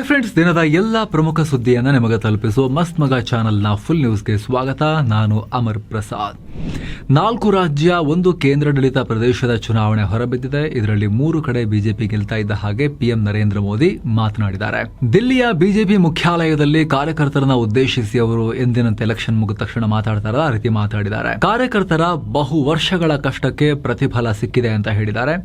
Friends, ದಿನದ ಎಲ್ಲ ಪ್ರಮುಖ ಸುದ್ದಿಯನ್ನು ನಿಮಗೆ ತಲುಪಿಸುವ ಮಸ್ತ್ ಮಗ ಚಾನೆಲ್ನ ಫುಲ್ ನ್ಯೂಸ್ಗೆ ಸ್ವಾಗತ. ನಾನು ಅಮರ್ ಪ್ರಸಾದ್. 4 ರಾಜ್ಯ 1 ಕೇಂದ್ರಾಡಳಿತ ಪ್ರದೇಶದ ಚುನಾವಣೆ ಹೊರಬಿದ್ದಿದೆ. ಇದರಲ್ಲಿ 3 ಕಡೆ ಬಿಜೆಪಿ ಗೆಲ್ತಾ ಇದ್ದ ಹಾಗೆ ಪಿಎಂ ನರೇಂದ್ರ ಮೋದಿ ಮಾತನಾಡಿದ್ದಾರೆ. ದಿಲ್ಲಿಯ ಬಿಜೆಪಿ ಮುಖ್ಯಾಲಯದಲ್ಲಿ ಕಾರ್ಯಕರ್ತರನ್ನ ಉದ್ದೇಶಿಸಿ ಅವರು ಎಂದಿನಂತೆ ಎಲೆಕ್ಷನ್ ಮುಗಿದ ತಕ್ಷಣ ಮಾತಾಡ್ತಾರ ಆ ರೀತಿ ಮಾತಾಡಿದ್ದಾರೆ. ಕಾರ್ಯಕರ್ತರ ಬಹು ವರ್ಷಗಳ ಕಷ್ಟಕ್ಕೆ ಪ್ರತಿಫಲ ಸಿಕ್ಕಿದೆ ಅಂತ ಹೇಳಿದ್ದಾರೆ.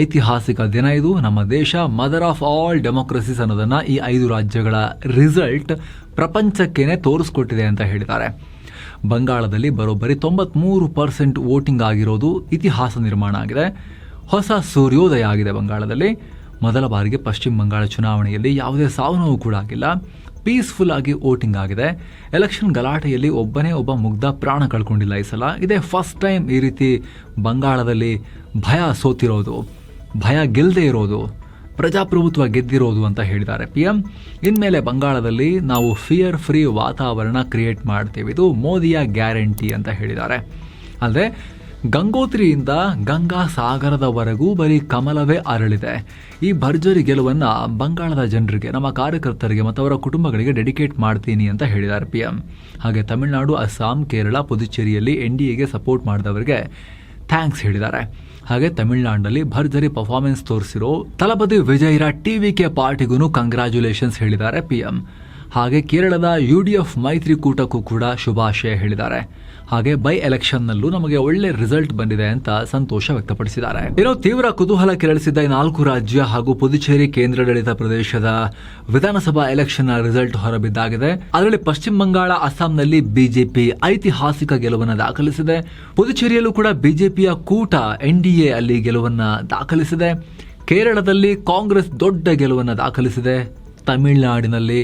ಐತಿಹಾಸಿಕ ದಿನ ಇದು. ನಮ್ಮ ದೇಶ ಮದರ್ ಆಫ್ ಆಲ್ ಡೆಮೋಕ್ರಸೀಸ್ ಅನ್ನೋದನ್ನ ಈ 5 ರಾಜ್ಯಗಳ ರಿಸಲ್ಟ್ ಪ್ರಪಂಚಕ್ಕೇನೆ ತೋರಿಸ್ಕೊಟ್ಟಿದೆ ಅಂತ ಹೇಳಿದ್ದಾರೆ. ಬಂಗಾಳದಲ್ಲಿ ಬರೋಬ್ಬರಿ 93% ವೋಟಿಂಗ್ ಆಗಿರೋದು ಇತಿಹಾಸ ನಿರ್ಮಾಣ ಆಗಿದೆ. ಹೊಸ ಸೂರ್ಯೋದಯ ಆಗಿದೆ ಬಂಗಾಳದಲ್ಲಿ. ಮೊದಲ ಬಾರಿಗೆ ಪಶ್ಚಿಮ ಬಂಗಾಳ ಚುನಾವಣೆಯಲ್ಲಿ ಯಾವುದೇ ಸಾವು ನೋವು ಕೂಡ ಆಗಿಲ್ಲ. ಪೀಸ್ಫುಲ್ ಆಗಿ ವೋಟಿಂಗ್ ಆಗಿದೆ. ಎಲೆಕ್ಷನ್ ಗಲಾಟೆಯಲ್ಲಿ ಒಬ್ಬ ಮುಗ್ಧ ಪ್ರಾಣ ಕಳ್ಕೊಂಡಿಲ್ಲ ಈ ಸಲ. ಇದೇ ಫಸ್ಟ್ ಟೈಮ್ ಈ ರೀತಿ ಬಂಗಾಳದಲ್ಲಿ ಭಯ ಸೋತಿರೋದು, ಭಯ ಗೆಲ್ಲದೆ ಇರೋದು, ಪ್ರಜಾಪ್ರಭುತ್ವ ಗೆದ್ದಿರೋದು ಅಂತ ಹೇಳಿದ್ದಾರೆ ಪಿಎಂ. ಇನ್ಮೇಲೆ ಬಂಗಾಳದಲ್ಲಿ ನಾವು ಫಿಯರ್ ಫ್ರೀ ವಾತಾವರಣ ಕ್ರಿಯೇಟ್ ಮಾಡ್ತೀವಿ, ಇದು ಮೋದಿಯ ಗ್ಯಾರಂಟಿ ಅಂತ ಹೇಳಿದ್ದಾರೆ. ಅಲ್ಲದೆ ಗಂಗೋತ್ರಿಯಿಂದ ಗಂಗಾ ಸಾಗರದವರೆಗೂ ಬರೀ ಕಮಲವೇ ಅರಳಿದೆ. ಈ ಭರ್ಜರಿ ಗೆಲುವನ್ನು ಬಂಗಾಳದ ಜನರಿಗೆ, ನಮ್ಮ ಕಾರ್ಯಕರ್ತರಿಗೆ ಮತ್ತು ಅವರ ಕುಟುಂಬಗಳಿಗೆ ಡೆಡಿಕೇಟ್ ಮಾಡ್ತೀನಿ ಅಂತ ಹೇಳಿದ್ದಾರೆ ಪಿಎಂ. ಹಾಗೆ ತಮಿಳುನಾಡು, ಅಸ್ಸಾಂ, ಕೇರಳ, ಪುದುಚೇರಿಯಲ್ಲಿ ಎನ್ಡಿಎಗೆ ಸಪೋರ್ಟ್ ಮಾಡಿದವರಿಗೆ ಥ್ಯಾಂಕ್ಸ್ ಹೇಳಿದ್ದಾರೆ. ಹಾಗೆ ತಮಿಳುನಾಡಿನಲ್ಲಿ ಭರ್ಜರಿ ಪರ್ಫಾರ್ಮೆನ್ಸ್ ತೋರಿಸಿರೋ ತಲಪತಿ ವಿಜಯ್ರ ಟಿವಿಕೆ ಪಾರ್ಟಿಗೂ ಕಂಗ್ರ್ಯಾಚುಲೇಷನ್ಸ್ ಹೇಳಿದ್ದಾರೆ ಪಿಎಂ. ಹಾಗೆ ಕೇರಳದ ಯುಡಿಎಫ್ ಮೈತ್ರಿಕೂಟಕ್ಕೂ ಕೂಡ ಶುಭಾಶಯ ಹೇಳಿದ್ದಾರೆ. ಹಾಗೆ ಬೈ ಎಲೆಕ್ಷನ್ನಲ್ಲೂ ನಮಗೆ ಒಳ್ಳೆ ರಿಸಲ್ಟ್ ಬಂದಿದೆ ಅಂತ ಸಂತೋಷ ವ್ಯಕ್ತಪಡಿಸಿದ್ದಾರೆ. ಏನೋ ತೀವ್ರ ಕುತೂಹಲ ಕೆರಳಿಸಿದ್ದ 4 ರಾಜ್ಯ ಹಾಗೂ ಪುದುಚೇರಿ ಕೇಂದ್ರಾಡಳಿತ ಪ್ರದೇಶದ ವಿಧಾನಸಭಾ ಎಲೆಕ್ಷನ್ ರಿಸಲ್ಟ್ ಹೊರಬಿದ್ದಾಗಿದೆ. ಅದರಲ್ಲಿ ಪಶ್ಚಿಮ ಬಂಗಾಳ, ಅಸ್ಸಾಂನಲ್ಲಿ ಬಿಜೆಪಿ ಐತಿಹಾಸಿಕ ಗೆಲುವನ್ನು ದಾಖಲಿಸಿದೆ. ಪುದುಚೇರಿಯಲ್ಲೂ ಕೂಡ ಬಿಜೆಪಿಯ ಕೂಟ ಎನ್ಡಿಎ ಅಲ್ಲಿ ಗೆಲುವನ್ನು ದಾಖಲಿಸಿದೆ. ಕೇರಳದಲ್ಲಿ ಕಾಂಗ್ರೆಸ್ ದೊಡ್ಡ ಗೆಲುವನ್ನು ದಾಖಲಿಸಿದೆ. ತಮಿಳುನಾಡಿನಲ್ಲಿ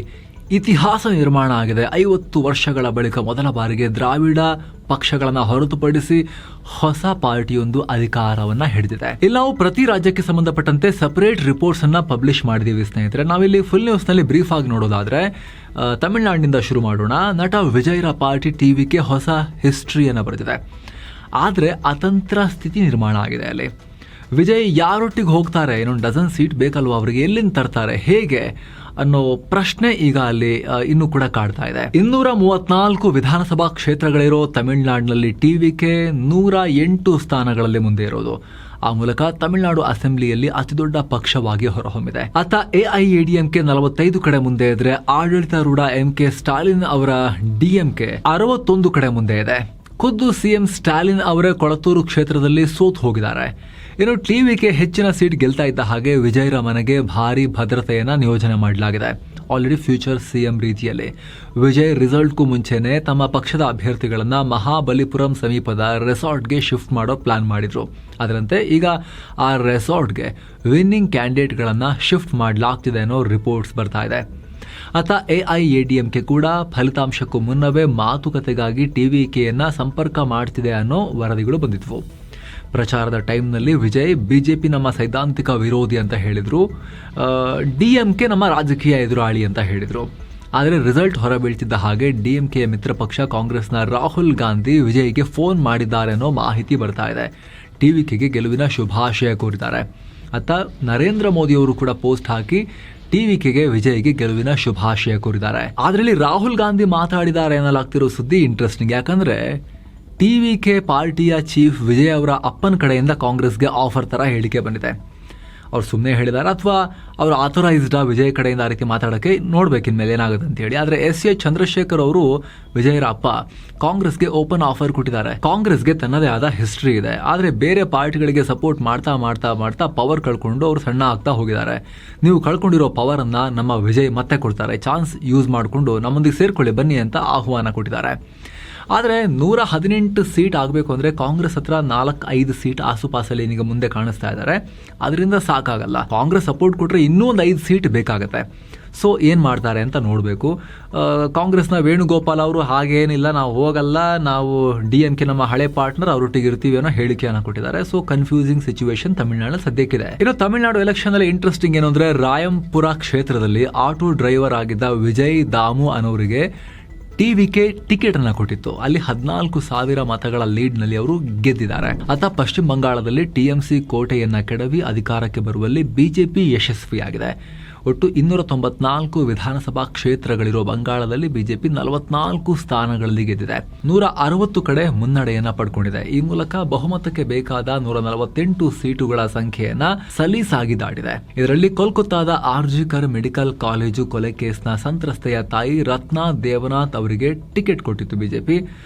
ಇತಿಹಾಸ ನಿರ್ಮಾಣ ಆಗಿದೆ. 50 ವರ್ಷಗಳ ಬಳಿಕ ಮೊದಲ ಬಾರಿಗೆ ದ್ರಾವಿಡ ಪಕ್ಷಗಳನ್ನು ಹೊರತುಪಡಿಸಿ ಹೊಸ ಪಾರ್ಟಿಯೊಂದು ಅಧಿಕಾರವನ್ನು ಹಿಡಿದಿದೆ. ಇಲ್ಲಿ ನಾವು ಪ್ರತಿ ರಾಜ್ಯಕ್ಕೆ ಸಂಬಂಧಪಟ್ಟಂತೆ ಸಪರೇಟ್ ರಿಪೋರ್ಟ್ಸ್ ಅನ್ನ ಪಬ್ಲಿಷ್ ಮಾಡಿದೀವಿ ಸ್ನೇಹಿತರೆ. ನಾವಿಲ್ಲಿ ಫುಲ್ ನ್ಯೂಸ್ ನಲ್ಲಿ ಬ್ರೀಫ್ ಆಗಿ ನೋಡೋದಾದ್ರೆ ತಮಿಳುನಾಡಿನಿಂದ ಶುರು ಮಾಡೋಣ. ನಟ ವಿಜಯ್ರ ಪಾರ್ಟಿ ಟಿವಿಗೆ ಹೊಸ ಹಿಸ್ಟ್ರಿಯನ್ನು ಬರೆದಿದೆ. ಆದರೆ ಅತಂತ್ರ ಸ್ಥಿತಿ ನಿರ್ಮಾಣ ಆಗಿದೆ. ಅಲ್ಲಿ ವಿಜಯ್ ಯಾರೊಟ್ಟಿಗೆ ಹೋಗ್ತಾರೆ, ಇನ್ನೊಂದು ಡಜನ್ ಸೀಟ್ ಬೇಕಲ್ವಾ ಅವರಿಗೆ, ಎಲ್ಲಿಂದ ತರ್ತಾರೆ, ಹೇಗೆ ಅನ್ನೋ ಪ್ರಶ್ನೆ ಈಗ ಅಲ್ಲಿ ಇನ್ನೂ ಕೂಡ ಕಾಡ್ತಾ ಇದೆ. 234 ವಿಧಾನಸಭಾ ಕ್ಷೇತ್ರಗಳಿರೋ ತಮಿಳುನಾಡಿನಲ್ಲಿ ಟಿವಿಕೆ 108 ಸ್ಥಾನಗಳಲ್ಲಿ ಮುಂದೆ ಇರೋದು. ಆ ಮೂಲಕ ತಮಿಳುನಾಡು ಅಸೆಂಬ್ಲಿಯಲ್ಲಿ ಅತಿದೊಡ್ಡ ಪಕ್ಷವಾಗಿ ಹೊರಹೊಮ್ಮಿದೆ. ಅತ್ತ ಎಐಎಡಿಎಂಕೆ 45 ಕಡೆ ಮುಂದೆ ಇದ್ರೆ, ಆಡಳಿತಾರೂಢ ಎಂಕೆ ಸ್ಟಾಲಿನ್ ಅವರ ಡಿಎಂಕೆ 61 ಕಡೆ ಮುಂದೆ ಇದೆ. ಖುದ್ದು ಸಿಎಂ ಸ್ಟಾಲಿನ್ ಅವರೇ ಕೊಳತೂರು ಕ್ಷೇತ್ರದಲ್ಲಿ ಸೋತು ಹೋಗಿದ್ದಾರೆ. ಇನ್ನು ಟಿವಿಗೆ ಹೆಚ್ಚಿನ ಸೀಟ್ ಗೆಲ್ತಾ ಇದ್ದ ಹಾಗೆ ವಿಜಯ್ರ ಮನೆಗೆ ಭಾರಿ ಭದ್ರತೆಯನ್ನು ನಿಯೋಜನೆ ಮಾಡಲಾಗಿದೆ. ಆಲ್ರೆಡಿ ಫ್ಯೂಚರ್ ಸಿಎಂ ರೀತಿಯಲ್ಲಿ ವಿಜಯ್ ರಿಸಲ್ಟ್ಗೂ ಮುಂಚೆನೆ ತಮ್ಮ ಪಕ್ಷದ ಅಭ್ಯರ್ಥಿಗಳನ್ನು ಮಹಾಬಲಿಪುರಂ ಸಮೀಪದ ರೆಸಾರ್ಟ್ಗೆ ಶಿಫ್ಟ್ ಮಾಡೋ ಪ್ಲಾನ್ ಮಾಡಿದ್ರು. ಅದರಂತೆ ಈಗ ಆ ರೆಸಾರ್ಟ್ಗೆ ವಿನ್ನಿಂಗ್ ಕ್ಯಾಂಡಿಡೇಟ್ಗಳನ್ನು ಶಿಫ್ಟ್ ಮಾಡಲಾಗ್ತಿದೆ ಅನ್ನೋ ರಿಪೋರ್ಟ್ಸ್ ಬರ್ತಾ ಇದೆ. ಅತ್ತ ಎಐಎಡಿಎಂಕೆ ಕೂಡ ಫಲಿತಾಂಶಕ್ಕೂ ಮುನ್ನವೇ ಮಾತುಕತೆಗಾಗಿ ಟಿವಿಕೆಯನ್ನ ಸಂಪರ್ಕ ಮಾಡ್ತಿದೆ ಅನ್ನೋ ವರದಿಗಳು ಬಂದಿದ್ವು. ಪ್ರಚಾರದ ಟೈಮ್ನಲ್ಲಿ ವಿಜಯ್ ಬಿಜೆಪಿ ನಮ್ಮ ಸೈದ್ಧಾಂತಿಕ ವಿರೋಧಿ ಅಂತ ಹೇಳಿದ್ರು, ಡಿಎಂಕೆ ನಮ್ಮ ರಾಜಕೀಯ ಎದುರಾಳಿ ಅಂತ ಹೇಳಿದ್ರು. ಆದರೆ ರಿಸಲ್ಟ್ ಹೊರಬೀಳ್ತಿದ್ದ ಹಾಗೆ ಡಿಎಂಕೆಯ ಮಿತ್ರ ಪಕ್ಷ ಕಾಂಗ್ರೆಸ್ನ ರಾಹುಲ್ ಗಾಂಧಿ ವಿಜಯ್ಗೆ ಫೋನ್ ಮಾಡಿದ್ದಾರೆ ಅನ್ನೋ ಮಾಹಿತಿ ಬರ್ತಾ ಇದೆ. ಟಿವಿಕೆಗೆ ಗೆಲುವಿನ ಶುಭಾಶಯ ಕೋರಿದ್ದಾರೆ. ಅತ್ತ ನರೇಂದ್ರ ಮೋದಿ ಅವರು ಕೂಡ ಪೋಸ್ಟ್ ಹಾಕಿ ಟಿವಿಕೆಗೆ ವಿಜಯ್ಗೆ ಗೆಲುವಿನ ಶುಭಾಶಯ ಕೋರಿದ್ದಾರೆ. ಆದ್ರಲ್ಲಿ ರಾಹುಲ್ ಗಾಂಧಿ ಮಾತಾಡಿದ್ದಾರೆ ಅನ್ನಲಾಗ್ತಿರೋ ಸುದ್ದಿ ಇಂಟ್ರೆಸ್ಟಿಂಗ್. ಯಾಕಂದ್ರೆ ಟಿವಿಕೆ ಪಾರ್ಟಿಯ ಚೀಫ್ ವಿಜಯ್ ಅವರ ಅಪ್ಪನ ಕಡೆಯಿಂದ ಕಾಂಗ್ರೆಸ್ಗೆ ಆಫರ್ ತರ ಹೇಳಿಕೆ ಬಂದಿದೆ. ಅವ್ರು ಸುಮ್ಮನೆ ಹೇಳಿದ್ದಾರೆ ಅಥವಾ ಅವರು ಆಥರೈಸ್ಡ್ ವಿಜಯ್ ಕಡೆಯಿಂದ ಆ ರೀತಿ ಮಾತಾಡೋಕ್ಕೆ ನೋಡ್ಬೇಕಿನ್ಮೇಲೆ ಏನಾಗುತ್ತೆ ಅಂತ ಹೇಳಿ. ಆದರೆ ಎಸ್.ಎ. ಚಂದ್ರಶೇಖರ್ ಅವರು ವಿಜಯರ ಅಪ್ಪ ಕಾಂಗ್ರೆಸ್ಗೆ ಓಪನ್ ಆಫರ್ ಕೊಟ್ಟಿದ್ದಾರೆ. ಕಾಂಗ್ರೆಸ್ಗೆ ತನ್ನದೇ ಆದ ಹಿಸ್ಟ್ರಿ ಇದೆ. ಆದರೆ ಬೇರೆ ಪಾರ್ಟಿಗಳಿಗೆ ಸಪೋರ್ಟ್ ಮಾಡ್ತಾ ಮಾಡ್ತಾ ಮಾಡ್ತಾ ಪವರ್ ಕಳ್ಕೊಂಡು ಅವರು ಸಣ್ಣ ಆಗ್ತಾ ಹೋಗಿದ್ದಾರೆ. ನೀವು ಕಳ್ಕೊಂಡಿರೋ ಪವರ್ ಅನ್ನ ನಮ್ಮ ವಿಜಯ್ ಮತ್ತೆ ಕೊಡ್ತಾರೆ, ಚಾನ್ಸ್ ಯೂಸ್ ಮಾಡಿಕೊಂಡು ನಮ್ಮೊಂದಿಗೆ ಸೇರ್ಕೊಳ್ಳಿ ಬನ್ನಿ ಅಂತ ಆಹ್ವಾನ ಕೊಟ್ಟಿದ್ದಾರೆ. ಆದರೆ 118 ಸೀಟ್ ಆಗಬೇಕು ಅಂದರೆ ಕಾಂಗ್ರೆಸ್ ಹತ್ರ 4-5 ಸೀಟ್ ಆಸುಪಾಸಲ್ಲಿ ಈಗ ಮುಂದೆ ಕಾಣಿಸ್ತಾ ಇದ್ದಾರೆ. ಅದರಿಂದ ಸಾಕಾಗಲ್ಲ. ಕಾಂಗ್ರೆಸ್ ಸಪೋರ್ಟ್ ಕೊಟ್ಟರೆ ಇನ್ನೂ ಒಂದು 5 ಸೀಟ್ ಬೇಕಾಗತ್ತೆ. ಸೊ ಏನು ಮಾಡ್ತಾರೆ ಅಂತ ನೋಡಬೇಕು. ಕಾಂಗ್ರೆಸ್ನ ವೇಣುಗೋಪಾಲ್ ಅವರು ಹಾಗೇನಿಲ್ಲ, ನಾವು ಹೋಗಲ್ಲ, ನಾವು ಡಿಎಂಕೆ ನಮ್ಮ ಹಳೆ ಪಾರ್ಟ್ನರ್, ಅವರೊಟ್ಟಿಗೆ ಇರ್ತೀವಿ ಅನ್ನೋ ಹೇಳಿಕೆಯನ್ನು ಕೊಟ್ಟಿದ್ದಾರೆ. ಸೊ ಕನ್ಫ್ಯೂಸಿಂಗ್ ಸಿಚುವೇಶನ್ ತಮಿಳುನಾಡು ಸದ್ಯಕ್ಕಿದೆ. ಇನ್ನು ತಮಿಳುನಾಡು ಎಲೆಕ್ಷನ್ ಅಲ್ಲಿ ಇಂಟ್ರೆಸ್ಟಿಂಗ್ ಏನು ಅಂದರೆ, ರಾಯಂಪುರ ಕ್ಷೇತ್ರದಲ್ಲಿ ಆಟೋ ಡ್ರೈವರ್ ಆಗಿದ್ದ ವಿಜಯ್ ದಾಮು ಅನ್ನೋರಿಗೆ ಟಿವಿಕೆ ಟಿಕೆಟ್ ಅನ್ನ ಕೊಟ್ಟಿತ್ತು. ಅಲ್ಲಿ 14,000 ಮತಗಳ ಲೀಡ್ ನಲ್ಲಿ ಅವರು ಗೆದ್ದಿದ್ದಾರೆ. ಅತ್ತ ಪಶ್ಚಿಮ ಬಂಗಾಳದಲ್ಲಿ ಟಿಎಂಸಿ ಕೋಟೆಯನ್ನ ಕೆಡವಿ ಅಧಿಕಾರಕ್ಕೆ ಬರುವಲ್ಲಿ ಬಿಜೆಪಿ ಯಶಸ್ವಿಯಾಗಿದೆ. ಒಟ್ಟು 294 ವಿಧಾನಸಭಾ ಕ್ಷೇತ್ರಗಳಿರೋ ಬಂಗಾಳದಲ್ಲಿ ಬಿಜೆಪಿ 44 ಸ್ಥಾನಗಳಲ್ಲಿ ಗೆದ್ದಿದೆ. 160 ಕಡೆ ಮುನ್ನಡೆಯನ್ನ ಪಡ್ಕೊಂಡಿದೆ. ಈ ಮೂಲಕ ಬಹುಮತಕ್ಕೆ ಬೇಕಾದ 148 ಸೀಟುಗಳ ಸಂಖ್ಯೆಯನ್ನ ಸಲೀಸಾಗಿ ದಾಟಿದೆ. ಇದರಲ್ಲಿ ಕೋಲ್ಕತ್ತಾದ ಆರ್ಜಿಕರ್ ಮೆಡಿಕಲ್ ಕಾಲೇಜು ಕೊಲೆ ಕೇಸ್ನ ಸಂತ್ರಸ್ತೆಯ ತಾಯಿ ರತ್ನಾ ದೇವನಾಥ್ ಅವರಿಗೆ ಟಿಕೆಟ್ ಕೊಟ್ಟಿತ್ತು ಬಿಜೆಪಿ.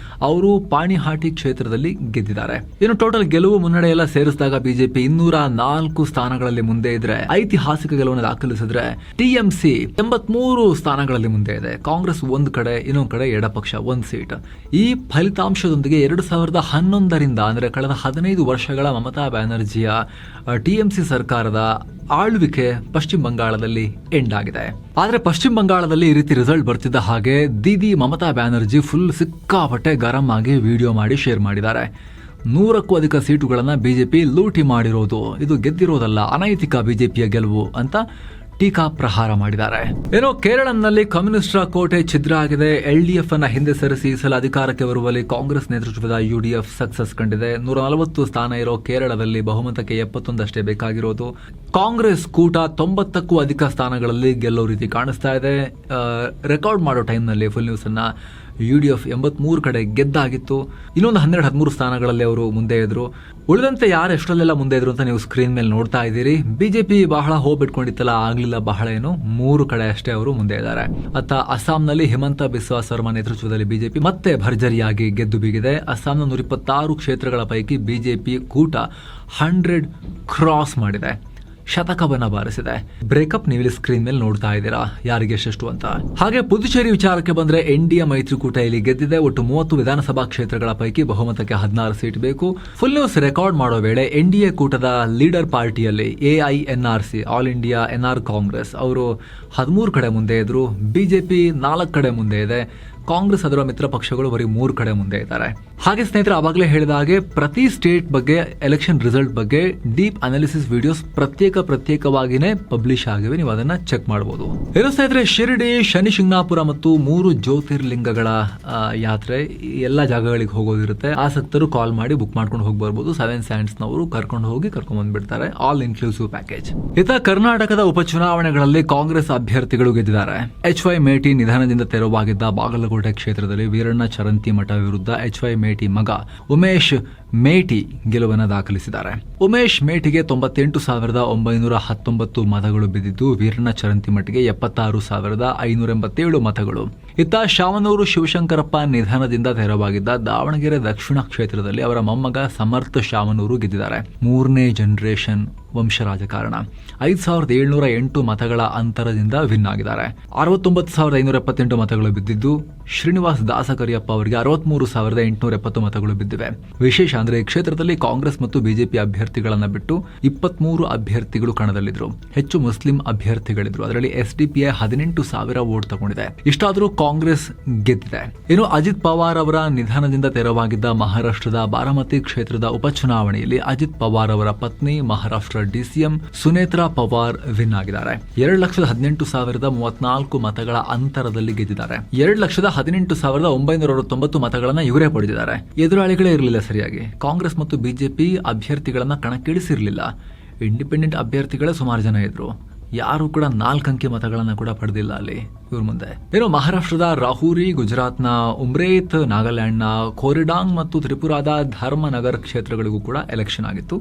ಅವರು ಪಾಣಿಹಾಟಿ ಕ್ಷೇತ್ರದಲ್ಲಿ ಗೆದ್ದಿದ್ದಾರೆ. ಇನ್ನು ಟೋಟಲ್ ಗೆಲುವು ಮುನ್ನಡೆ ಎಲ್ಲ ಸೇರಿಸಿದಾಗ ಬಿಜೆಪಿ 204 ಸ್ಥಾನಗಳಲ್ಲಿ ಮುಂದೆ ಇದ್ರೆ, ಐತಿಹಾಸಿಕ ಗೆಲುವನ್ನು ದಾಖಲಿಸಿದ್ರೆ ಟಿಎಂಸಿ 83 ಸ್ಥಾನಗಳಲ್ಲಿ ಮುಂದೆ ಇದೆ. ಕಾಂಗ್ರೆಸ್ ಒಂದು ಕಡೆ, ಇನ್ನೊಂದು ಕಡೆ ಎಡಪಕ್ಷ 1 ಸೀಟ್. ಈ ಫಲಿತಾಂಶದೊಂದಿಗೆ 2011ರಿಂದ ಅಂದ್ರೆ ಕಳೆದ 15 ವರ್ಷಗಳ ಮಮತಾ ಬ್ಯಾನರ್ಜಿಯ ಟಿಎಂಸಿ ಸರ್ಕಾರದ ಆಳ್ವಿಕೆ ಪಶ್ಚಿಮ ಬಂಗಾಳದಲ್ಲಿ ಎಂಡ್ ಆಗಿದೆ. ಆದ್ರೆ ಪಶ್ಚಿಮ ಬಂಗಾಳದಲ್ಲಿ ಈ ರೀತಿ ರಿಸಲ್ಟ್ ಬರ್ತಿದ್ದ ಹಾಗೆ ದೀದಿ ಮಮತಾ ಬ್ಯಾನರ್ಜಿ ಫುಲ್ ಸಿಕ್ಕಾಪಟ್ಟೆ ಗರಂ ಆಗಿ ವಿಡಿಯೋ ಮಾಡಿ ಶೇರ್ ಮಾಡಿದ್ದಾರೆ. 100ಕ್ಕೂ ಅಧಿಕ ಸೀಟುಗಳನ್ನ ಬಿಜೆಪಿ ಲೂಟಿ ಮಾಡಿರೋದು, ಇದು ಗೆದ್ದಿರೋದಲ್ಲ, ಅನೈತಿಕ ಬಿಜೆಪಿಯ ಗೆಲುವು ಅಂತ ಟೀಕಾ ಪ್ರಹಾರ ಮಾಡಿದ್ದಾರೆ. ಏನೋ ಕೇರಳಂನಲ್ಲಿ ಕಮ್ಯುನಿಸ್ಟರ ಕೋಟೆ ಛಿದ್ರ ಆಗಿದೆ. LDF ಅನ್ನ ಹಿಂದೆ ಸರಿಸಿ ಈ ಸಲ ಅಧಿಕಾರಕ್ಕೆ ಬರುವಲ್ಲಿ ಕಾಂಗ್ರೆಸ್ ನೇತೃತ್ವದ UDF ಸಕ್ಸಸ್ ಕಂಡಿದೆ. 140 ಸ್ಥಾನ ಇರೋ ಕೇರಳದಲ್ಲಿ ಬಹುಮತಕ್ಕೆ 71 ಅಷ್ಟೇ ಬೇಕಾಗಿರೋದು. ಕಾಂಗ್ರೆಸ್ ಕೂಟ 90ಕ್ಕೂ ಅಧಿಕ ಸ್ಥಾನಗಳಲ್ಲಿ ಗೆಲ್ಲೋ ರೀತಿ ಕಾಣಿಸ್ತಾ ಇದೆ. ರೆಕಾರ್ಡ್ ಮಾಡೋ ಟೈಮ್ನಲ್ಲಿ ಫುಲ್ ನ್ಯೂಸ್ ಅನ್ನ UDF 83 ಕಡೆ ಗೆದ್ದಾಗಿತ್ತು. ಇನ್ನೊಂದು 12-13 ಸ್ಥಾನಗಳಲ್ಲಿ ಅವರು ಮುಂದೆ ಇದ್ರು. ಉಳಿದಂತೆ ಯಾರು ಎಷ್ಟರಲ್ಲೆಲ್ಲ ಮುಂದೆ ಇದ್ರು ಅಂತ ನೀವು ಸ್ಕ್ರೀನ್ ಮೇಲೆ ನೋಡ್ತಾ ಇದ್ದೀರಿ. ಬಿಜೆಪಿ ಬಹಳ ಹೋಗ್ಬಿಟ್ಕೊಂಡಿತ್ತಲ್ಲ, ಆಗ್ಲಿಲ್ಲ ಬಹಳ, ಏನು 3 ಕಡೆ ಅಷ್ಟೇ ಅವರು ಮುಂದೆ ಇದ್ದಾರೆ. ಅತ್ತ ಅಸ್ಸಾಂನಲ್ಲಿ ಹಿಮಂತ ಬಿಸ್ವಾ ಸರ್ಮಾ ನೇತೃತ್ವದಲ್ಲಿ ಬಿಜೆಪಿ ಮತ್ತೆ ಭರ್ಜರಿಯಾಗಿ ಗೆದ್ದು ಬೀಗಿದೆ. ಅಸ್ಸಾಂನ 126 ಕ್ಷೇತ್ರಗಳ ಪೈಕಿ ಬಿಜೆಪಿ ಕೂಟ 100 ಕ್ರಾಸ್ ಮಾಡಿದೆ, ಶತಕವನ್ನ ಬಾರಿಸಿದೆ. ಬ್ರೇಕಪ್ ನೀವು ಸ್ಕ್ರೀನ್ ಮೇಲೆ ನೋಡ್ತಾ ಇದ್ದೀರಾ, ಯಾರಿಗೆ ಎಷ್ಟೆಷ್ಟು ಅಂತ. ಹಾಗೆ ಪುದುಚೇರಿ ವಿಚಾರಕ್ಕೆ ಬಂದ್ರೆ NDA ಮೈತ್ರಿಕೂಟ ಇಲ್ಲಿ ಗೆದ್ದಿದೆ. ಒಟ್ಟು 30 ವಿಧಾನಸಭಾ ಕ್ಷೇತ್ರಗಳ ಪೈಕಿ ಬಹುಮತಕ್ಕೆ 16 ಸೀಟ್ ಬೇಕು. ಫುಲ್ ನ್ಯೂಸ್ ರೆಕಾರ್ಡ್ ಮಾಡೋ ವೇಳೆ NDA ಕೂಟದ ಲೀಡರ್ ಪಾರ್ಟಿಯಲ್ಲಿ AINRC all India NR Congress ಅವರು 13 ಕಡೆ ಮುಂದೆ ಇದ್ರು. ಬಿಜೆಪಿ 4 ಕಡೆ ಮುಂದೆ ಇದೆ. ಕಾಂಗ್ರೆಸ್ ಅದರ ಮಿತ್ರ ಪಕ್ಷಗಳು ಬರೀ 3 ಕಡೆ ಮುಂದೆ ಇದ್ದಾರೆ. ಹಾಗೆ ಸ್ನೇಹಿತರೆ, ಆವಾಗಲೇ ಹೇಳಿದ ಹಾಗೆ ಪ್ರತಿ ಸ್ಟೇಟ್ ಬಗ್ಗೆ, ಎಲೆಕ್ಷನ್ ರಿಸಲ್ಟ್ ಬಗ್ಗೆ ಡೀಪ್ ಅನಾಲಿಸಿಸ್ ವಿಡಿಯೋಸ್ ಪ್ರತ್ಯೇಕವಾಗಿನೇ ಪಬ್ಲಿಷ್ ಆಗಿವೆ. ನೀವು ಅದನ್ನ ಚೆಕ್ ಮಾಡಬಹುದು. ಏನು ಸ್ನೇಹಿತರೆ, ಶಿರಡಿ, ಶನಿ ಶಿಂಗಣಾಪುರ ಮತ್ತು 3 ಜ್ಯೋತಿರ್ಲಿಂಗಗಳ ಯಾತ್ರೆ ಎಲ್ಲ ಜಾಗಗಳಿಗೆ ಹೋಗೋದಿರುತ್ತೆ. ಆಸಕ್ತರು ಕಾಲ್ ಮಾಡಿ ಬುಕ್ ಮಾಡ್ಕೊಂಡು ಹೋಗಿ ಬರ್ಬೋದು. 7 ಸ್ಯಾಂಡ್ಸ್ ನವರು ಕರ್ಕೊಂಡು ಬಂದ್ಬಿಡ್ತಾರೆ. All inclusive package. ಇತ್ತ ಕರ್ನಾಟಕದ ಉಪಚುನಾವಣೆಗಳಲ್ಲಿ ಕಾಂಗ್ರೆಸ್ ಅಭ್ಯರ್ಥಿಗಳು ಗೆದ್ದಿದ್ದಾರೆ. HY ಮೇಟಿ ನಿಧನದಿಂದ ತೆರವಾಗಿದ್ದ ಬಾಗಲಕೋಟೆ ಕ್ಷೇತ್ರದಲ್ಲಿ ವೀರಣ್ಣ ಚರಂತಿಮಠ ವಿರುದ್ಧ HY ಮೇಟಿ ಮಗ ಉಮೇಶ್ ಮೇಟಿ ಗೆಲುವನ್ನು ದಾಖಲಿಸಿದ್ದಾರೆ. ಉಮೇಶ್ ಮೇಟಿಗೆ 98,919 ಮತಗಳು ಬಿದ್ದಿದ್ದು, ವೀರಣ್ಣ ಚರಂತಿಮಠಗೆ 76,587 ಮತಗಳು. ಇತ್ತ ಶಾಮನೂರು ಶಿವಶಂಕರಪ್ಪ ನಿಧನದಿಂದ ತೆರವಾಗಿದ್ದ ದಾವಣಗೆರೆ ದಕ್ಷಿಣ ಕ್ಷೇತ್ರದಲ್ಲಿ ಅವರ ಮೊಮ್ಮಗ ಸಮರ್ಥ ಶಾಮನೂರು ಗೆದ್ದಿದ್ದಾರೆ. 3ನೇ ಜನರೇಷನ್ ವಂಶ ರಾಜಕಾರಣ. 5,708 ಮತಗಳ ಅಂತರದಿಂದ ವಿನ್ ಆಗಿದ್ದಾರೆ. 69,578 ಮತಗಳು ಬಿದ್ದಿದ್ದು, ಶ್ರೀನಿವಾಸ್ ದಾಸಕರಿಯಪ್ಪ ಅವರಿಗೆ 63,870 ಮತಗಳು ಬಿದ್ದಿವೆ. ವಿಶೇಷ ಅಂದ್ರೆ ಈ ಕ್ಷೇತ್ರದಲ್ಲಿ ಕಾಂಗ್ರೆಸ್ ಮತ್ತು ಬಿಜೆಪಿ ಅಭ್ಯರ್ಥಿಗಳನ್ನ ಬಿಟ್ಟು 23 ಅಭ್ಯರ್ಥಿಗಳು ಕಣದಲ್ಲಿದ್ರು. ಹೆಚ್ಚು ಮುಸ್ಲಿಂ ಅಭ್ಯರ್ಥಿಗಳಿದ್ರು. ಅದರಲ್ಲಿ SDPI 18,000 ವೋಟ್ ತಗೊಂಡಿದೆ. ಇಷ್ಟಾದರೂ ಕಾಂಗ್ರೆಸ್ ಗೆದ್ದಿದೆ. ಇನ್ನು ಅಜಿತ್ ಪವಾರ್ ಅವರ ನಿಧನದಿಂದ ತೆರವಾಗಿದ್ದ ಮಹಾರಾಷ್ಟ್ರದ ಬಾರಾಮತಿ ಕ್ಷೇತ್ರದ ಉಪಚುನಾವಣೆಯಲ್ಲಿ ಅಜಿತ್ ಪವಾರ್ ಅವರ ಪತ್ನಿ ಮಹಾರಾಷ್ಟ್ರ DCM ಸುನೇತ್ರಾ ಪವಾರ್ ವಿನ್ ಆಗಿದ್ದಾರೆ. 2,18,034 ಮತಗಳ ಅಂತರದಲ್ಲಿ ಗೆದ್ದಿದ್ದಾರೆ. 2,18,969 ಮತಗಳನ್ನ ಇವರೇ ಪಡೆದಿದ್ದಾರೆ. ಎದುರಾಳಿಗಳೇ ಇರಲಿಲ್ಲ ಸರಿಯಾಗಿ. ಕಾಂಗ್ರೆಸ್ ಮತ್ತು ಬಿಜೆಪಿ ಅಭ್ಯರ್ಥಿಗಳನ್ನ ಕಣಕ್ಕಿಳಿಸಿರಲಿಲ್ಲ. ಇಂಡಿಪೆಂಡೆಂಟ್ ಅಭ್ಯರ್ಥಿಗಳೇ ಸುಮಾರು ಜನ ಇದ್ರು. ಯಾರು ಕೂಡ 4 ಅಂಕಿ ಮತಗಳನ್ನ ಕೂಡ ಪಡೆದಿಲ್ಲ ಅಲ್ಲಿ ಇವ್ರ ಮುಂದೆ. ಏನು ಮಹಾರಾಷ್ಟ್ರದ ರಾಹುರಿ, ಗುಜರಾತ್ನ ಉಮ್ರೇತ್, ನಾಗಾಲ್ಯಾಂಡ್ನ ಕೋರಿಡಾಂಗ್ ಮತ್ತು ತ್ರಿಪುರಾದ ಧರ್ಮನಗರ್ ಕ್ಷೇತ್ರಗಳಿಗೂ ಕೂಡ ಎಲೆಕ್ಷನ್ ಆಗಿತ್ತು.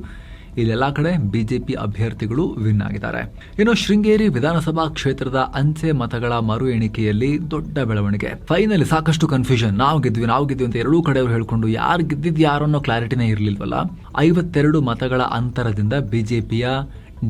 ಇಲ್ಲೆಲ್ಲಾ ಕಡೆ ಬಿಜೆಪಿ ಅಭ್ಯರ್ಥಿಗಳು ವಿನ್ ಆಗಿದ್ದಾರೆ. ಇನ್ನು ಶೃಂಗೇರಿ ವಿಧಾನಸಭಾ ಕ್ಷೇತ್ರದ ಅಂಚೆ ಮತಗಳ ಮರು ಎಣಿಕೆಯಲ್ಲಿ ದೊಡ್ಡ ಬೆಳವಣಿಗೆ. ಫೈನಲಿ ಸಾಕಷ್ಟು ಕನ್ಫ್ಯೂಷನ್. ನಾವು ಗೆದ್ವಿ ಅಂತ ಎರಡೂ ಕಡೆಯವರು ಹೇಳ್ಕೊಂಡು ಯಾರು ಗೆದ್ದಿದ್ದು ಯಾರು ಅನ್ನೋ ಕ್ಲಾರಿಟಿನೇ ಇರಲಿಲ್ವಲ್ಲ. 52 ಮತಗಳ ಅಂತರದಿಂದ ಬಿಜೆಪಿಯ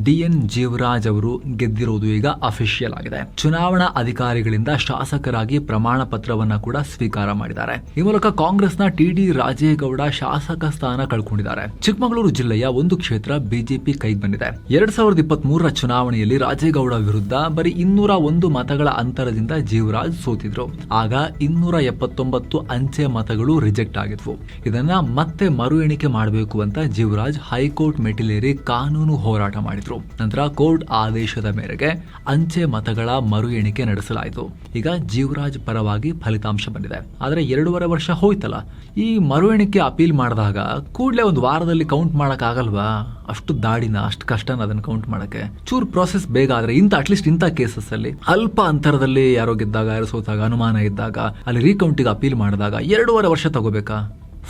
DN ಜೀವರಾಜ್ ಅವರು ಗೆದ್ದಿರುವುದು ಈಗ ಅಫಿಷಿಯಲ್ ಆಗಿದೆ. ಚುನಾವಣಾ ಅಧಿಕಾರಿಗಳಿಂದ ಶಾಸಕರಾಗಿ ಪ್ರಮಾಣ ಪತ್ರವನ್ನ ಕೂಡ ಸ್ವೀಕಾರ ಮಾಡಿದ್ದಾರೆ. ಈ ಮೂಲಕ ಕಾಂಗ್ರೆಸ್ನ TD ರಾಜೇಗೌಡ ಶಾಸಕ ಸ್ಥಾನ ಕಳ್ಕೊಂಡಿದ್ದಾರೆ. ಚಿಕ್ಕಮಗಳೂರು ಜಿಲ್ಲೆಯ ಒಂದು ಕ್ಷೇತ್ರ ಬಿಜೆಪಿ ಕೈಗೆ ಬಂದಿದೆ. 2023ರ ಚುನಾವಣೆಯಲ್ಲಿ ರಾಜೇಗೌಡ ವಿರುದ್ಧ ಬರೀ 201 ಮತಗಳ ಅಂತರದಿಂದ ಜೀವರಾಜ್ ಸೋತಿದ್ರು. ಆಗ 279 ಅಂಚೆ ಮತಗಳು ರಿಜೆಕ್ಟ್ ಆಗಿದ್ವು. ಇದನ್ನ ಮತ್ತೆ ಮರು ಎಣಿಕೆ ಮಾಡಬೇಕು ಅಂತ ಜೀವರಾಜ್ ಹೈಕೋರ್ಟ್ ಮೆಟ್ಟಿಲೇರಿ ಕಾನೂನು ಹೋರಾಟ ಮಾಡಿದ್ರು. ಮಾಡಿದ್ರು. ನಂತರ ಕೋರ್ಟ್ ಆದೇಶದ ಮೇರೆಗೆ ಅಂಚೆ ಮತಗಳ ಮರು ಎಣಿಕೆ ನಡೆಸಲಾಯಿತು. ಈಗ ಜೀವರಾಜ್ ಪರವಾಗಿ ಫಲಿತಾಂಶ ಬಂದಿದೆ. ಆದ್ರೆ 2.5 ವರ್ಷ ಹೋಯ್ತಲ್ಲ, ಈ ಮರು ಎಣಿಕೆ ಅಪೀಲ್ ಮಾಡಿದಾಗ ಕೂಡಲೇ ಒಂದು ವಾರದಲ್ಲಿ ಕೌಂಟ್ ಮಾಡಕ್ ಆಗಲ್ವಾ? ಅಷ್ಟು ದಾಡಿನ, ಅಷ್ಟು ಕಷ್ಟನ ಅದನ್ನ ಕೌಂಟ್ ಮಾಡಕ್ಕೆ. ಚೂರ್ ಪ್ರಾಸೆಸ್ ಬೇಗ ಆದ್ರೆ ಅಟ್ಲೀಸ್ಟ್ ಇಂಥ ಕೇಸಸ್ ಅಲ್ಲಿ ಅಲ್ಪ ಅಂತರದಲ್ಲಿ ಯಾರೋ ಗೆದ್ದಾಗ, ಯಾರೋ ಸೋತಾಗ, ಅನುಮಾನ ಇದ್ದಾಗ ಅಲ್ಲಿ ರೀಕೌಂಟಿಗೆ ಅಪೀಲ್ ಮಾಡಿದಾಗ 2.5 ವರ್ಷ ತಗೋಬೇಕಾ?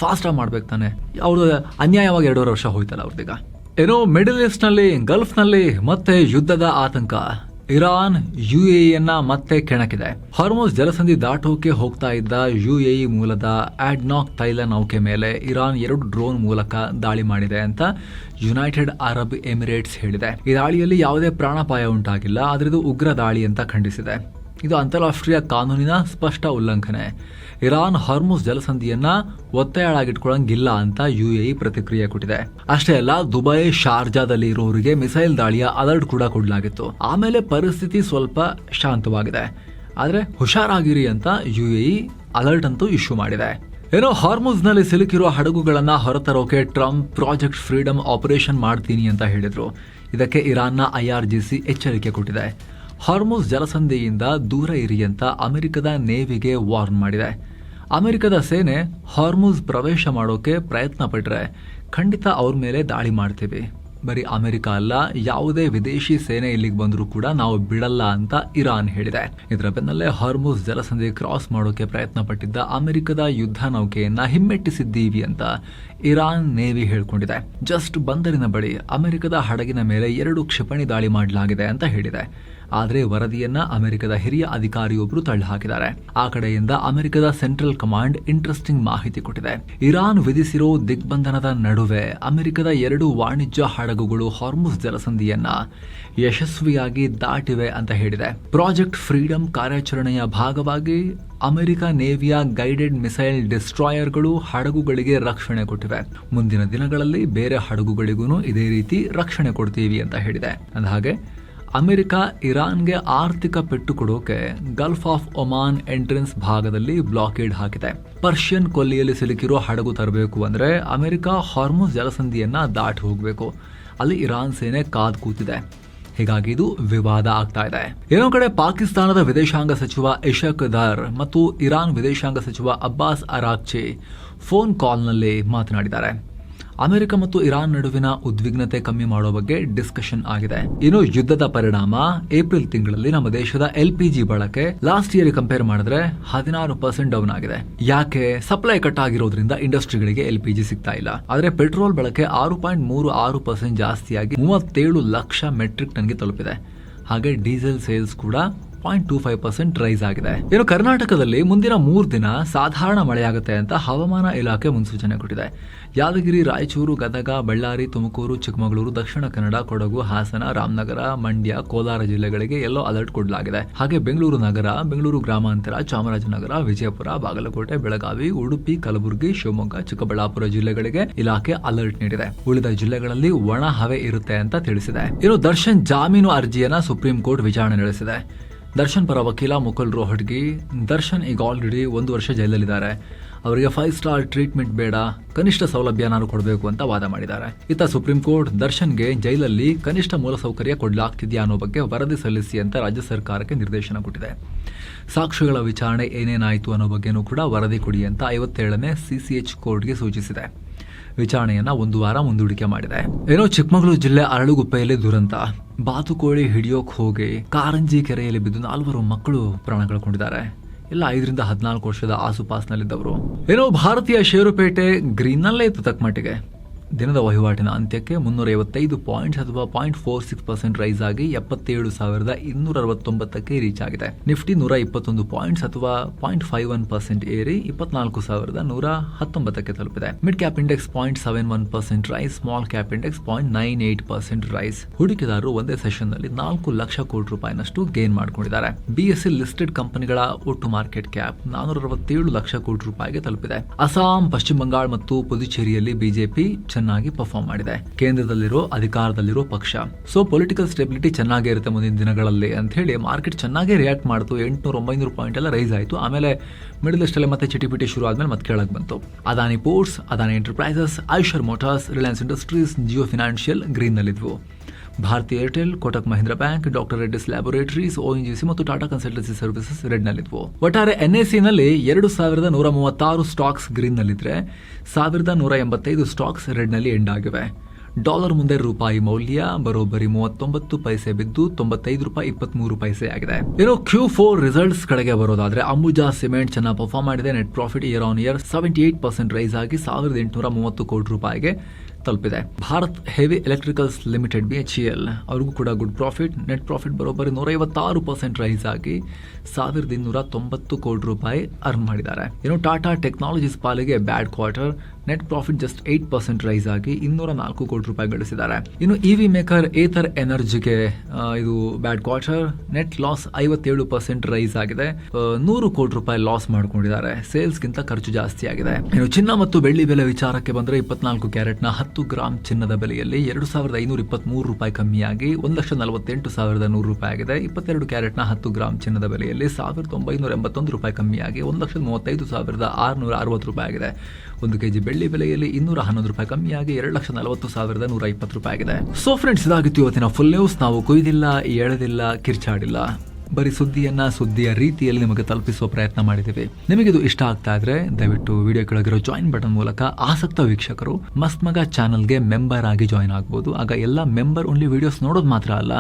ಫಾಸ್ಟ್ ಆಗಿ ಮಾಡ್ಬೇಕು ತಾನೆ. ಅವ್ರದ್ದು ಅನ್ಯಾಯವಾಗಿ 2.5 ವರ್ಷ ಹೋಯ್ತಲ್ಲ ಅವ್ರದೀಗ. ಏನೋ ಮಿಡಲ್ ಈಸ್ಟ್ ನಲ್ಲಿ, ಗಲ್ಫ್ ನಲ್ಲಿ ಮತ್ತೆ ಯುದ್ಧದ ಆತಂಕ. ಇರಾನ್ ಯುಎಇಯನ್ನ ಮತ್ತೆ ಕೆಣಕಿದೆ. ಹಾರ್ಮುಜ್ ಜಲಸಂಧಿ ದಾಟೋಕೆ ಹೋಗ್ತಾ ಇದ್ದ ಯುಎಇ ಮೂಲದ ಆಡ್ನಾಕ್ ತೈಲ ನೌಕೆ ಮೇಲೆ ಇರಾನ್ 2 ಡ್ರೋನ್ ಮೂಲಕ ದಾಳಿ ಮಾಡಿದೆ ಅಂತ ಯುನೈಟೆಡ್ ಅರಬ್ ಎಮಿರೇಟ್ಸ್ ಹೇಳಿದೆ. ಈ ದಾಳಿಯಲ್ಲಿ ಯಾವುದೇ ಪ್ರಾಣಾಪಾಯ ಉಂಟಾಗಿಲ್ಲ, ಆದ್ರೆ ಇದು ಉಗ್ರ ದಾಳಿ ಅಂತ ಖಂಡಿಸಿದೆ. ಇದು ಅಂತಾರಾಷ್ಟ್ರೀಯ ಕಾನೂನಿನ ಸ್ಪಷ್ಟ ಉಲ್ಲಂಘನೆ. ಇರಾನ್ ಹಾರ್ಮುಜ್ ಜಲಸಂಧಿಯನ್ನ ಒತ್ತೆಯಾಳಾಗಿಟ್ಕೊಳ್ಳಂಗಿಲ್ಲ ಅಂತ ಯುಎಇ ಪ್ರತಿಕ್ರಿಯೆ ಕೊಟ್ಟಿದೆ. ಅಷ್ಟೇ ಅಲ್ಲ, ದುಬೈ, ಶಾರ್ಜಾದಲ್ಲಿ ಇರೋರಿಗೆ ಮಿಸೈಲ್ ದಾಳಿಯ ಅಲರ್ಟ್ ಕೂಡ ಕೊಡಲಾಗಿತ್ತು. ಆಮೇಲೆ ಪರಿಸ್ಥಿತಿ ಸ್ವಲ್ಪ ಶಾಂತವಾಗಿದೆ. ಆದ್ರೆ ಹುಷಾರಾಗಿರಿ ಅಂತ ಯುಎಇ ಅಲರ್ಟ್ ಅಂತೂ ಇಶ್ಯೂ ಮಾಡಿದೆ. ಏನೋ ಹಾರ್ಮುಜ್ ನಲ್ಲಿ ಸಿಲುಕಿರುವ ಹಡಗುಗಳನ್ನ ಹೊರತರೋಕೆ ಟ್ರಂಪ್ ಪ್ರಾಜೆಕ್ಟ್ ಫ್ರೀಡಮ್ ಆಪರೇಷನ್ ಮಾಡ್ತೀನಿ ಅಂತ ಹೇಳಿದ್ರು. ಇದಕ್ಕೆ ಇರಾನ್ನ IRGC ಎಚ್ಚರಿಕೆ ಕೊಟ್ಟಿದೆ. ಹಾರ್ಮುಜ್ ಜಲಸಂಧಿಯಿಂದ ದೂರ ಇರಿ ಅಂತ ಅಮೆರಿಕದ ನೇವಿಗೆ ವಾರ್ನ್ ಮಾಡಿದೆ. ಅಮೆರಿಕದ ಸೇನೆ ಹಾರ್ಮುಜ್ ಪ್ರವೇಶ ಮಾಡೋಕೆ ಪ್ರಯತ್ನ ಪಟ್ರೆ ಖಂಡಿತ ಅವ್ರ ಮೇಲೆ ದಾಳಿ ಮಾಡ್ತೀವಿ. ಬರೀ ಅಮೆರಿಕ ಅಲ್ಲ, ಯಾವುದೇ ವಿದೇಶಿ ಸೇನೆ ಇಲ್ಲಿಗೆ ಬಂದರೂ ಕೂಡ ನಾವು ಬಿಡಲ್ಲ ಅಂತ ಇರಾನ್ ಹೇಳಿದೆ. ಇದರ ಬೆನ್ನಲ್ಲೇ ಹಾರ್ಮುಜ್ ಜಲಸಂಧಿ ಕ್ರಾಸ್ ಮಾಡೋಕೆ ಪ್ರಯತ್ನ ಪಟ್ಟಿದ್ದ ಅಮೆರಿಕದ ಯುದ್ಧ ನೌಕೆಯನ್ನ ಹಿಮ್ಮೆಟ್ಟಿಸಿದ್ದೀವಿ ಅಂತ ಇರಾನ್ ನೇವಿ ಹೇಳ್ಕೊಂಡಿದೆ. ಜಸ್ಟ್ ಬಂದರಿನ ಬಳಿ ಅಮೆರಿಕದ ಹಡಗಿನ ಮೇಲೆ 2 ಕ್ಷಿಪಣಿ ದಾಳಿ ಮಾಡಲಾಗಿದೆ ಅಂತ ಹೇಳಿದೆ. ಆದರೆ ವರದಿಯನ್ನ ಅಮೆರಿಕದ ಹಿರಿಯ ಅಧಿಕಾರಿಯೊಬ್ಬರು ತಳ್ಳಿಹಾಕಿದ್ದಾರೆ. ಆ ಕಡೆಯಿಂದ ಅಮೆರಿಕದ ಸೆಂಟ್ರಲ್ ಕಮಾಂಡ್ ಇಂಟ್ರೆಸ್ಟಿಂಗ್ ಮಾಹಿತಿ ಕೊಟ್ಟಿದೆ. ಇರಾನ್ ವಿಧಿಸಿರೋ ದಿಗ್ಬಂಧನದ ನಡುವೆ ಅಮೆರಿಕದ 2 ವಾಣಿಜ್ಯ ಹಡಗುಗಳು ಹಾರ್ಮುಜ್ ಜಲಸಂಧಿಯನ್ನ ಯಶಸ್ವಿಯಾಗಿ ದಾಟಿವೆ ಅಂತ ಹೇಳಿದೆ. ಪ್ರಾಜೆಕ್ಟ್ ಫ್ರೀಡಮ್ ಕಾರ್ಯಾಚರಣೆಯ ಭಾಗವಾಗಿ ಅಮೆರಿಕ ನೇವಿಯ ಗೈಡೆಡ್ ಮಿಸೈಲ್ ಡಿಸ್ಟ್ರಾಯರ್ಗಳು ಹಡಗುಗಳಿಗೆ ರಕ್ಷಣೆ ಕೊಟ್ಟಿವೆ. ಮುಂದಿನ ದಿನಗಳಲ್ಲಿ ಬೇರೆ ಹಡಗುಗಳಿಗೂ ಇದೇ ರೀತಿ ರಕ್ಷಣೆ ಕೊಡ್ತೀವಿ ಅಂತ ಹೇಳಿದೆ. ಅಂದಹಾಗೆ ಅಮೆರಿಕ ಇರಾನ್ಗೆ ಆರ್ಥಿಕ ಪೆಟ್ಟು ಕೊಡೋಕೆ ಗಲ್ಫ್ ಆಫ್ ಒಮಾನ್ ಎಂಟ್ರೆನ್ಸ್ ಭಾಗದಲ್ಲಿ ಬ್ಲಾಕೇಡ್ ಹಾಕಿದೆ. ಪರ್ಷಿಯನ್ ಕೊಲ್ಲಿಯಲ್ಲಿ ಸಿಲುಕಿರೋ ಹಡಗು ತರಬೇಕು ಅಂದ್ರೆ ಅಮೆರಿಕ ಹಾರ್ಮುಜ್ ಜಲಸಂಧಿಯನ್ನ ದಾಟಿ ಹೋಗಬೇಕು. ಅಲ್ಲಿ ಇರಾನ್ ಸೇನೆ ಕಾದ್ ಕೂತಿದೆ. ಹೀಗಾಗಿ ಇದು ವಿವಾದ ಆಗ್ತಾ ಇದೆ. ಏನೋ ಕಡೆ ಪಾಕಿಸ್ತಾನದ ವಿದೇಶಾಂಗ ಸಚಿವ ಇಶಕ್ ದಾರ್ ಮತ್ತು ಇರಾನ್ ವಿದೇಶಾಂಗ ಸಚಿವ ಅಬ್ಬಾಸ್ ಅರಾಕ್ಚಿ ಫೋನ್ ಕಾಲ್ನಲ್ಲಿ ಮಾತನಾಡಿದ್ದಾರೆ. ಅಮೆರಿಕ ಮತ್ತು ಇರಾನ್ ನಡುವಿನ ಉದ್ವಿಗ್ನತೆ ಕಮ್ಮಿ ಮಾಡೋ ಬಗ್ಗೆ ಡಿಸ್ಕಷನ್ ಆಗಿದೆ. ಇನ್ನು ಯುದ್ಧದ ಪರಿಣಾಮ ಏಪ್ರಿಲ್ ತಿಂಗಳಲ್ಲಿ ನಮ್ಮ ದೇಶದ LPG ಬಳಕೆ ಲಾಸ್ಟ್ ಇಯರ್ ಕಂಪೇರ್ ಮಾಡಿದ್ರೆ 16% ಡೌನ್ ಆಗಿದೆ. ಯಾಕೆ? ಸಪ್ಲೈ ಕಟ್ ಆಗಿರೋದ್ರಿಂದ ಇಂಡಸ್ಟ್ರಿಗಳಿಗೆ LPG ಸಿಗ್ತಾ ಇಲ್ಲ. ಆದ್ರೆ ಪೆಟ್ರೋಲ್ ಬಳಕೆ 6.36% ಜಾಸ್ತಿಯಾಗಿ 37 ಲಕ್ಷ ಮೆಟ್ರಿಕ್ ಟನ್ಗೆ ತಲುಪಿದೆ. ಹಾಗೆ ಡೀಸೆಲ್ ಸೇಲ್ಸ್ ಕೂಡ 0.25% ರೈಸ್ ಆಗಿದೆ. ಇನ್ನು ಕರ್ನಾಟಕದಲ್ಲಿ ಮುಂದಿನ 3 ದಿನ ಸಾಧಾರಣ ಮಳೆಯಾಗುತ್ತೆ ಅಂತ ಹವಾಮಾನ ಇಲಾಖೆ ಮುನ್ಸೂಚನೆ ಕೊಟ್ಟಿದೆ. ಯಾದಗಿರಿ, ರಾಯಚೂರು, ಗದಗ, ಬಳ್ಳಾರಿ, ತುಮಕೂರು, ಚಿಕ್ಕಮಗಳೂರು, ದಕ್ಷಿಣ ಕನ್ನಡ, ಕೊಡಗು, ಹಾಸನ, ರಾಮನಗರ, ಮಂಡ್ಯ, ಕೋಲಾರ ಜಿಲ್ಲೆಗಳಿಗೆ ಯೆಲ್ಲೋ ಅಲರ್ಟ್ ಕೊಡಲಾಗಿದೆ. ಹಾಗೆ ಬೆಂಗಳೂರು ನಗರ, ಬೆಂಗಳೂರು ಗ್ರಾಮಾಂತರ, ಚಾಮರಾಜನಗರ, ವಿಜಯಪುರ, ಬಾಗಲಕೋಟೆ, ಬೆಳಗಾವಿ, ಉಡುಪಿ, ಕಲಬುರಗಿ, ಶಿವಮೊಗ್ಗ, ಚಿಕ್ಕಬಳ್ಳಾಪುರ ಜಿಲ್ಲೆಗಳಿಗೆ ಇಲಾಖೆ ಅಲರ್ಟ್ ನೀಡಿದೆ. ಉಳಿದ ಜಿಲ್ಲೆಗಳಲ್ಲಿ ಒಣ ಹವೆ ಇರುತ್ತೆ ಅಂತ ತಿಳಿಸಿದೆ. ಇನ್ನು ದರ್ಶನ್ ಜಾಮೀನು ಅರ್ಜಿಯನ್ನ ಸುಪ್ರೀಂ ಕೋರ್ಟ್ ವಿಚಾರಣೆ ನಡೆಸಿದೆ. ದರ್ಶನ್ ಪರ ವಕೀಲ ಮುಕುಲ್ ರೋಹಟ್ಗಿ, ದರ್ಶನ್ ಈಗ ಆಲ್ರೆಡಿ 1 ವರ್ಷ ಜೈಲಲ್ಲಿದ್ದಾರೆ. ಅವರಿಗೆ 5 ಸ್ಟಾರ್ ಟ್ರೀಟ್ಮೆಂಟ್ ಬೇಡ, ಕನಿಷ್ಠ ಸೌಲಭ್ಯ ನಾನು ಕೊಡಬೇಕು ಅಂತ ವಾದ ಮಾಡಿದ್ದಾರೆ. ಇತ್ತ ಸುಪ್ರೀಂ ಕೋರ್ಟ್ ದರ್ಶನ್ಗೆ ಜೈಲಲ್ಲಿ ಕನಿಷ್ಠ ಮೂಲಸೌಕರ್ಯ ಕೊಡಲಾಗ್ತಿದೆಯಾ ಅನ್ನೋ ಬಗ್ಗೆ ವರದಿ ಸಲ್ಲಿಸಿ ಅಂತ ರಾಜ್ಯ ಸರ್ಕಾರಕ್ಕೆ ನಿರ್ದೇಶನ ಕೊಟ್ಟಿದೆ. ಸಾಕ್ಷಿಗಳ ವಿಚಾರಣೆ ಏನೇನಾಯಿತು ಅನ್ನೋ ಬಗ್ಗೆನೂ ಕೂಡ ವರದಿ ಕೊಡಿ ಅಂತ 57ನೇ CCH ಕೋರ್ಟ್ಗೆ ಸೂಚಿಸಿದೆ. ವಿಚಾರಣೆಯನ್ನ 1 ವಾರ ಮುಂದೂಡಿಕೆ ಮಾಡಿದೆ. ಏನೋ ಚಿಕ್ಕಮಗಳೂರು ಜಿಲ್ಲೆ ಅರಳುಗುಪ್ಪೆಯಲ್ಲಿ ದುರಂತ. ಬಾತುಕೋಳಿ ಹಿಡಿಯೋಕ್ ಹೋಗಿ ಕಾರಂಜಿ ಕೆರೆಯಲ್ಲಿ ಬಿದ್ದು 4 ಮಕ್ಕಳು ಪ್ರಾಣ ಕಳ್ಕೊಂಡಿದ್ದಾರೆ. ಎಲ್ಲ 5ರಿಂದ 14 ವರ್ಷದ ಆಸುಪಾಸ್ನಲ್ಲಿದ್ದವರು. ಏನೋ ಭಾರತೀಯ ಷೇರುಪೇಟೆ ಗ್ರೀನ್ನಲ್ಲೇ ಇತ್ತು ತಕ್ಕಮಟ್ಟಿಗೆ. ದಿನದ ವಹಿವಾಟಿನ ಅಂತ್ಯಕ್ಕೆ 355 ಪಾಯಿಂಟ್ಸ್ ಅಥವಾ 0.46% ರೈಸ್ ಆಗಿ 77,269ಕ್ಕೆ ರೀಚ್ ಆಗಿದೆ. ನಿಫ್ಟಿ 121 ಪಾಯಿಂಟ್ಸ್ ಅಥವಾ 0.51% ಏರಿ 24,119ಕ್ಕೆ ತಲುಪಿದೆ. Mid cap index 0.71% rise, small cap index 0.98% rise. ಹೂಡಿಕೆದಾರರು ಒಂದೇ ಸೆಷನ್ ನಲ್ಲಿ 4 ಲಕ್ಷ ಕೋಟಿ ರೂಪಾಯಿನಷ್ಟು ಗೇನ್ ಮಾಡಿಕೊಂಡಿದ್ದಾರೆ. BSE ಲಿಸ್ಟೆಡ್ ಕಂಪನಿಗಳ ಒಟ್ಟು ಮಾರ್ಕೆಟ್ ಕ್ಯಾಪ್ 467 ಲಕ್ಷ ಕೋಟಿ ರೂಪಾಯಿಗೆ ತಲುಪಿದೆ. ಅಸ್ಸಾಂ, ಪಶ್ಚಿಮ ಬಂಗಾಳ ಮತ್ತು ಪುದುಚೇರಿಯಲ್ಲಿ ಬಿಜೆಪಿ ಚೆನ್ನಾಗಿ ಪರ್ಫಾರ್ಮ್ ಮಾಡಿದೆ. ಕೇಂದ್ರದಲ್ಲಿರೋ ಅಧಿಕಾರದಲ್ಲಿರೋ ಪಕ್ಷ. ಸೊ ಪೊಲಿಟಿಕಲ್ ಸ್ಟೆಬಿಲಿಟಿ ಚೆನ್ನಾಗೇ ಇರುತ್ತೆ ಮುಂದಿನ ದಿನಗಳಲ್ಲಿ ಅಂತ ಹೇಳಿ ಮಾರ್ಕೆಟ್ ಚೆನ್ನಾಗೇ ರಿಯಾಕ್ಟ್ ಮಾಡ್ತು. 800-900 ಪಾಯಿಂಟ್ ಎಲ್ಲ ರೈಸ್ ಆಯಿತು. ಆಮೇಲೆ ಮಿಡಲ್ ಈಸ್ಟ್ ಅಲ್ಲೇ ಮತ್ತೆ ಚಿಟಿಪಿಟಿ ಶುರು ಆದ್ಮೇಲೆ ಮತ್ತೆ ಕೆಳಗೆ ಬಂತು. Adani Ports, Adani Enterprises, Eicher Motors, Reliance Industries, Jio Financial green ನಲ್ಲಿದ್ವು. Bharti Airtel, Kotak Mahindra Bank, Doctor Reddy's Laboratories, ONGC ಮತ್ತು ಟಾಟಾ ಕನ್ಸಲ್ಟೆನ್ಸಿ ಸರ್ವಿಸಸ್ ರೆಡ್ ನಲ್ಲಿದ್ವು. ಒಟ್ಟಾರೆ NSE ನಲ್ಲಿ 2136 ಸ್ಟಾಕ್ಸ್ ಗ್ರೀನ್ ನಲ್ಲಿದ್ರೆ 1185 ಸ್ಟಾಕ್ಸ್ ರೆಡ್ ನಲ್ಲಿ ಎಂಡ್ ಆಗಿವೆ. ಡಾಲರ್ ಮುಂದೆ ರೂಪಾಯಿ ಮೌಲ್ಯ ಬರೋಬ್ಬರಿ 39 ಪೈಸೆ ಬಿದ್ದು $95.23 ಆಗಿದೆ. ಇನ್ನು Q4 ರಿಸಲ್ಟ್ಸ್ ಕಡೆಗೆ ಬರೋದಾದ್ರೆ ಅಂಬುಜಾ ಸಿಮೆಂಟ್ ಚೆನ್ನಾಗಿ ಪರ್ಫಾರ್ಮ್ ಮಾಡಿದೆ. Net profit year on year 78% rise ಆಗಿ 1830 ಕೋಟಿ ರೂಪಾಯಿಗೆ ತಲುಪಿದೆ. Bharat heavy electricals limited BHEL ಅವ್ರಿಗೂ ಕೂಡ ಗುಡ್ ಪ್ರಾಫಿಟ್. ನೆಟ್ ಪ್ರಾಫಿಟ್ ಬರೋಬ್ಬರಿ 156% ರೈಸ್ ಆಗಿ 1290 ಕೋಟಿ ರೂಪಾಯಿ ಅರ್ನ್ ಮಾಡಿದ್ದಾರೆ. ಇನ್ನು ಟಾಟಾ ಟೆಕ್ನಾಲಜೀಸ್ ಪಾಲಿಗೆ bad quarter. Net profit just 8% rise ಆಗಿ 204 ಕೋಟಿ ರೂಪಾಯಿ ಗಳಿಸಿದ್ದಾರೆ. ಇನ್ನು EV ಮೇಕರ್ ಏಥರ್ ಎನರ್ಜಿಗೆ ಇದು ಬ್ಯಾಡ್ ಕ್ವಾರ್ಟರ್. ನೆಟ್ ಲಾಸ್ 57% ರೈಸ್ ಆಗಿದೆ. 100 ಕೋಟಿ ರೂಪಾಯಿ ಲಾಸ್ ಮಾಡ್ಕೊಂಡಿದ್ದಾರೆ. ಸೇಲ್ಸ್ ಗಿಂತ ಖರ್ಚು ಜಾಸ್ತಿ ಆಗಿದೆ. ಇನ್ನು ಚಿನ್ನ ಮತ್ತು ಬೆಳ್ಳಿ ಬೆಲೆ ವಿಚಾರಕ್ಕೆ ಬಂದ್ರೆ 24 ಕ್ಯಾರೆಟ್ನ 10 ಗ್ರಾಂ ಚಿನ್ನದ ಬೆಲೆಯಲ್ಲಿ 2523 ರೂಪಾಯಿ ಕಮ್ಮಿಯಾಗಿ 1,48,100 ರೂಪಾಯಿ ಆಗಿದೆ. 22 ಕ್ಯಾರೆಟ್ನ 10 ಗ್ರಾಂ ಚಿನ್ನದ ಬೆಲೆಯಲ್ಲಿ 1981 ರೂಪಾಯಿ ಕಮ್ಮಿಯಾಗಿ 1,35,660 ರೂಪಾಯಿ ಆಗಿದೆ. 1 ಕೆಜಿ ಬೆಳ್ಳಿ ಬೆಲೆಯಲ್ಲಿ 211 ರೂಪಾಯಿ ಕಮ್ಮಿಯಾಗಿ 2,40,120 ರೂಪಾಯಿ ಆಗಿದೆ. ಸೊ ಫ್ರೆಂಡ್ಸ್, ಇದಾಗಿತ್ತು ಇವತ್ತಿನ ಫುಲ್ ನ್ಯೂಸ್. ನಾವು ಕೊಯ್ದಿಲ್ಲ, ಎಳೆದಿಲ್ಲ, ಕಿರ್ಚಾಡಿಲ್ಲ, ಬರೀ ಸುದ್ದಿಯ ರೀತಿಯಲ್ಲಿ ನಿಮಗೆ ತಲುಪಿಸುವ ಪ್ರಯತ್ನ ಮಾಡಿದ್ದೀವಿ. ನಿಮಗಿದು ಇಷ್ಟ ಆಗ್ತಾ ಇದ್ರೆ ದಯವಿಟ್ಟು ವಿಡಿಯೋ ಕೆಳಗಿರೋ ಜಾಯಿನ್ ಬಟನ್ ಮೂಲಕ ಆಸಕ್ತ ವೀಕ್ಷಕರು ಮಸ್ತ್ ಮಗ ಚಾನಲ್ಗೆ ಮೆಂಬರ್ ಆಗಿ ಜಾಯಿನ್ ಆಗ್ಬೋದು. ಆಗ ಎಲ್ಲ ಮೆಂಬರ್ ಓನ್ಲಿ ವಿಡಿಯೋಸ್ ನೋಡೋದು ಮಾತ್ರ ಅಲ್ಲ,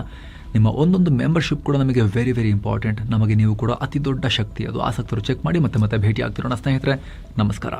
ನಿಮ್ಮ ಒಂದೊಂದು ಮೆಂಬರ್ಶಿಪ್ ಕೂಡ ನಮಗೆ ವೆರಿ ವೆರಿ ಇಂಪಾರ್ಟೆಂಟ್. ನಮಗೆ ನೀವು ಕೂಡ ಅತಿ ದೊಡ್ಡ ಶಕ್ತಿ. ಅದು ಆಸಕ್ತರು ಚೆಕ್ ಮಾಡಿ. ಮತ್ತೆ ಭೇಟಿ ಆಗ್ತಿರೋಣ ಸ್ನೇಹಿತರೆ. ನಮಸ್ಕಾರ.